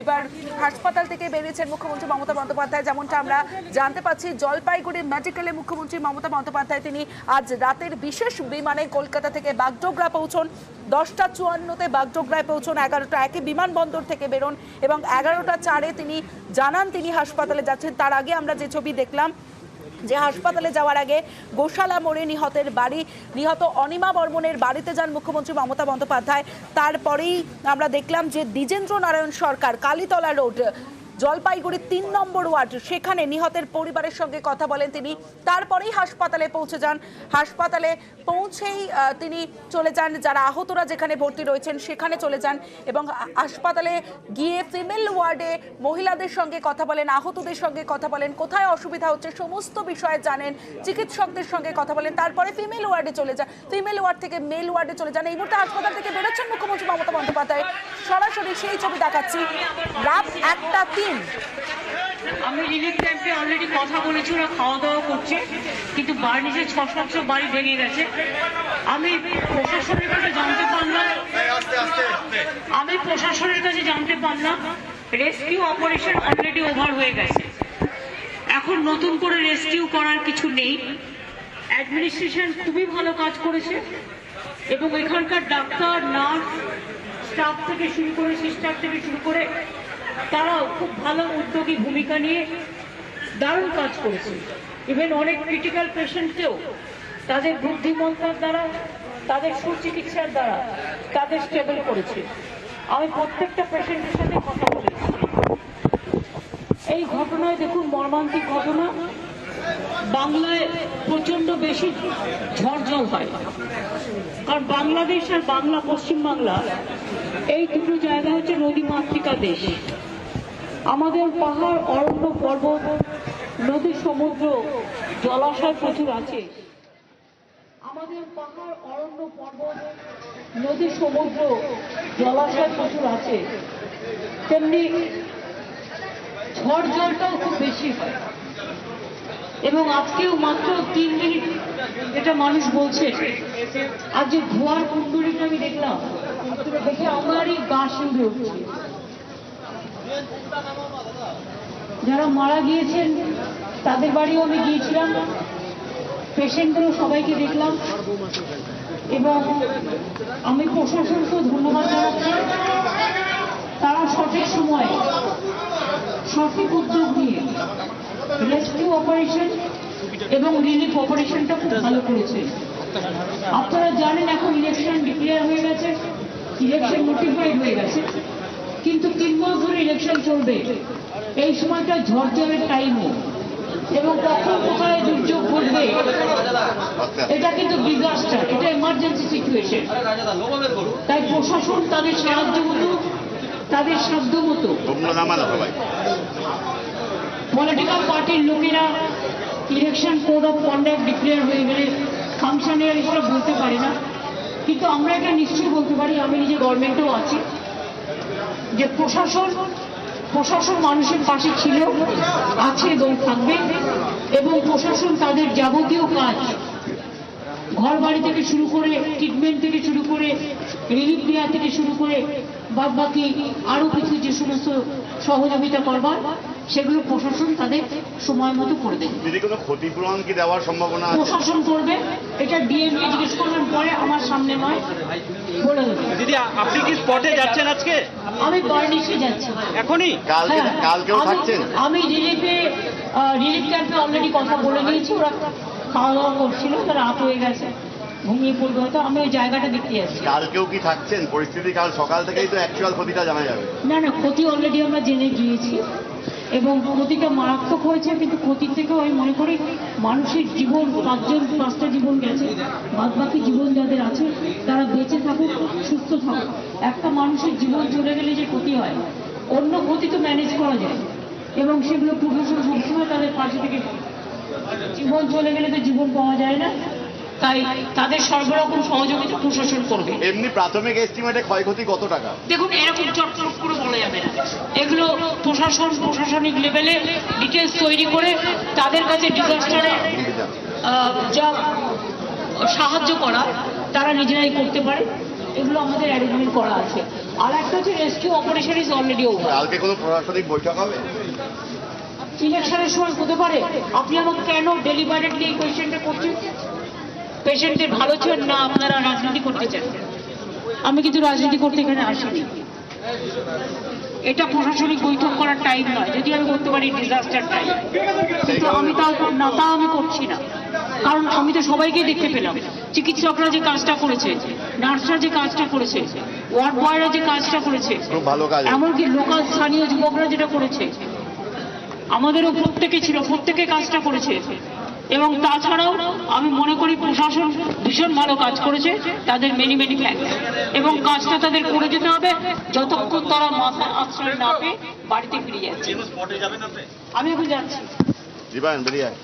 এবার হাসপাতাল থেকে বেরিয়েছেন মুখ্যমন্ত্রী মমতা বন্দ্যোপাধ্যায়। যেমনটা আমরা জানতে পাচ্ছি, জলপাইগুড়ি মেডিকেলে মুখ্যমন্ত্রী মমতা বন্দ্যোপাধ্যায় তিনি আজ রাতের বিশেষ বিমানে কলকাতা থেকে বাগডোগরা পৌঁছন। 10টা 54-তে বাগডোগরায় পৌঁছন, 11টা 1-এ বিমানবন্দর থেকে বেরোন এবং 11টা 4-এ তিনি জানান তিনি হাসপাতালে যাচ্ছেন। তার আগে আমরা যে ছবি দেখলাম যে হাসপাতালে যাওয়ার আগে গোশালা মোড়ে নিহত অনিমা বর্মনের বাড়িতে যান মুখ্যমন্ত্রী মমতা বন্দ্যোপাধ্যায়। তারপরেই আমরা দেখলাম যে দ্বিজেন্দ্র নারায়ণ সরকার কালীতলা রোড জলপাইগুড়ি 3 নম্বর ওয়ার্ড সেখানে নিহতের পরিবারের সঙ্গে কথা বলেন তিনি। তারপরেই হাসপাতালে পৌঁছে যান। হাসপাতালে পৌঁছেই তিনি চলে যান, যারা আহতরা যেখানে ভর্তি রয়েছেন সেখানে চলে যান এবং হাসপাতালে গিয়ে ফিমেল ওয়ার্ডে মহিলাদের সঙ্গে কথা বলেন, আহতদের সঙ্গে কথা বলেন, কোথায় অসুবিধা হচ্ছে সমস্ত বিষয়ে জানেন, চিকিৎসকদের সঙ্গে কথা বলেন। তারপরে ফিমেল ওয়ার্ডে চলে যান, ফিমেল ওয়ার্ড থেকে মেল ওয়ার্ডে চলে যান। এই মুহূর্তে হাসপাতাল থেকে বেরোচ্ছেন মুখ্যমন্ত্রী মমতা বন্দ্যোপাধ্যায়। সরাসরি সেই ছবি দেখাচ্ছি। রাত 1টা 3। আমি রিলিফ ক্যাম্পে অলরেডি কথা বলেছি, ওরা খাওয়া দাওয়া করছে, কিন্তু বার্নিশের 600 বাড়ি ভেঙে গেছে। আমি প্রশাসনের কাছে জানতে পারলাম রেস্কিউ অপারেশন অলরেডি ওভার হয়ে গেছে। এখন নতুন করে রেস্কিউ করার কিছু নেই। অ্যাডমিনিস্ট্রেশন খুবই ভালো কাজ করেছে এবং এখানকার ডাক্তার, নার্স, স্টাফ থেকে শুরু করে সিস্টার থেকে শুরু করে তারাও খুব ভালো উদ্যোগী ভূমিকা নিয়ে দারুণ কাজ করেছে। ইভেন অনেক ক্রিটিক্যাল পেশেন্টকেও তাদের বুদ্ধিমত্তার দ্বারা, তাদের সুচিকিৎসার দ্বারা তাদের স্টেবল করেছে। আমি প্রত্যেকটা পেশেন্টের সাথে কথা বলেছি। এই ঘটনায় দেখুন, মর্মান্তিক ঘটনা। বাংলায় প্রচন্ড বেশি ঝড় জল হয়, কারণ বাংলাদেশ আর পশ্চিমবাংলা এই দুটো জায়গা হচ্ছে নদীমাতৃকা দেশ। আমাদের পাহাড়, অরণ্য, পর্বত, নদী, সমুদ্র, জলাশয় প্রচুর আছে। আমাদের পাহাড়, অরণ্য, পর্বত, নদী, সমুদ্র, জলাশয় প্রচুর আছে, তেমনি ঝড় জলটাও খুব বেশি হয়। এবং আজকেও মাত্র 3 মিনিট এটা মানুষ বলছে, আজ যে ধোয়ার কুণ্ডলীটা আমি দেখলাম, দেখে আমারই গা শিউরে উঠছে। যারা মারা গিয়েছেন তাদের বাড়িও আমি গিয়েছিলাম, পেশেন্টদেরও সবাইকে দেখলাম এবং আমি প্রশাসনকেও ধন্যবাদ জানাচ্ছি। তারা সঠিক সময়ে সঠিক উদ্যোগ নিয়ে রেস্কিউ অপারেশন এবং রিলিফ অপারেশনটা খুব ভালো করেছে। আপনারা জানেন এখন ইলেকশন ডিক্লেয়ার হয়ে গেছে, ইলেকশন নোটিফাইড হয়ে গেছে, কিন্তু 3 মাস ধরে ইলেকশন চলবে। এই সময়টা ঝড় জলের টাইমও, এবং কখন কোথায় দুর্যোগ ঘটবে এটা কিন্তু ডিজাস্টার, এটা এমার্জেন্সি সিচুয়েশন। তাই প্রশাসন তাদের সাহায্য মতো, তাদের সাধ্য মতো, পলিটিক্যাল পার্টির লোকেরা election code of conduct declare হয়ে গেলে ফাংশনারি হিসেবে বলতে পারি না, কিন্তু আমরা এটা নিশ্চয়ই বলতে পারি, আমি নিজে গভর্নমেন্টেও আছি, যে প্রশাসন মানুষের পাশে ছিল, আছে এবং থাকবে। এবং প্রশাসন তাদের যাবতীয় কাজ, ঘর বাড়ি থেকে শুরু করে, ট্রিটমেন্ট থেকে শুরু করে, রিলিফ দেওয়া থেকে শুরু করে বাদ বাকি আরো কিছু যে সমস্ত সহযোগিতা করবার, সেগুলো প্রশাসন তাদের সময় মতো করে দেবে। যদি কোনো ক্ষতিপূরণ কি দেওয়ার সম্ভাবনা প্রশাসন করবে, এটা ডিএম কে জিজ্ঞেস করবেন, পরে আমার সামনে নয়, বলে দেবে। দিদি, আপনি কি স্পটে যাচ্ছেন আজকে? আমি বার্নিশে যাচ্ছি এখনই? কালকেও থাকছেন? আমি রিলিফ ক্যাম্পে অলরেডি কথা বলে নিয়েছি, ওরা খাওয়া দাওয়া করছিল, তারা রাত হয়ে গেছে, ঘুমিয়ে পড়বে হয়তো। আমি ওই জায়গাটা দেখতে যাচ্ছি। কালকেও কি থাকছেন? পরিস্থিতি কাল সকাল থেকেই তো অ্যাকচুয়াল ক্ষতিটা জানা যাবে। না, ক্ষতি অলরেডি আমরা জেনে গিয়েছি এবং ক্ষতিটা মারাত্মক হয়েছে, কিন্তু ক্ষতির থেকেও আমি মনে করি মানুষের জীবন, 5টা জীবন গেছে, বাদ বাকি জীবন যাদের আছে তারা বেঁচে থাকুক, সুস্থ থাকুক। একটা মানুষের জীবন চলে গেলে যে ক্ষতি হয়, অন্য ক্ষতি তো ম্যানেজ করা যায় এবং সেগুলো প্রশাসন সবসময় তাদের পাশে থেকে, জীবন চলে গেলে তো জীবন পাওয়া যায় না, তাই তাদের সর্বরকম সহযোগিতা প্রশাসন করবে। এমনি প্রাথমিক এস্টিমেটে ক্ষয়ক্ষতি কত টাকা? দেখুন, এরকম চটচট করে বলা যাবে না, এগুলো প্রশাসনিক লেভেলে ডিটেলস তৈরি করে তাদের কাছে ডিজাস্টারে যা সাহায্য করা তারা নিজেরাই করতে পারে, এগুলো আমাদের অ্যারেঞ্জমেন্ট করা আছে। আর একটা হচ্ছে rescue operation is already over. কালকে কোনো প্রশাসনিক বৈঠক হবে? ইলেকশনের সময় হতে পারে। আপনি আমাকে কেন ডেলিভারেটলি এই কোয়েশ্চেনটা করছেন? পেশেন্টের ভালো চান না আপনারা রাজনীতি করতে চান? আমি কিন্তু রাজনীতি করতে এখানে আসিনি। এটা প্রশাসনিক বৈঠক করার টাইম নয়, যদি আমি করতে পারি ডিজাস্টার টাইম, কিন্তু আমি তাও আমি করছি না। কারণ আমি তো সবাইকে দেখতে পেলাম, চিকিৎসকরা যে কাজটা করেছে, নার্সরা যে কাজটা করেছে, ওয়ার্ড বয়রা যে কাজটা করেছে, খুব ভালো কাজ। এমনকি লোকাল স্থানীয় যুবকরা যেটা করেছে, আমাদেরও প্রত্যেকে ছিল, প্রত্যেকে কাজটা করেছে। এবং তাছাড়াও আমি মনে করি প্রশাসন ভীষণ ভালো কাজ করেছে, তাদের মেনি থ্যাঙ্কস। এবং কাজটা তাদের করে যেতে হবে যতক্ষণ তারা মাথার আশ্রয় না পেয়ে বাড়িতে ফিরে যাচ্ছে। আমি এখন যাচ্ছি। জীবন বেরিয়ে আয়।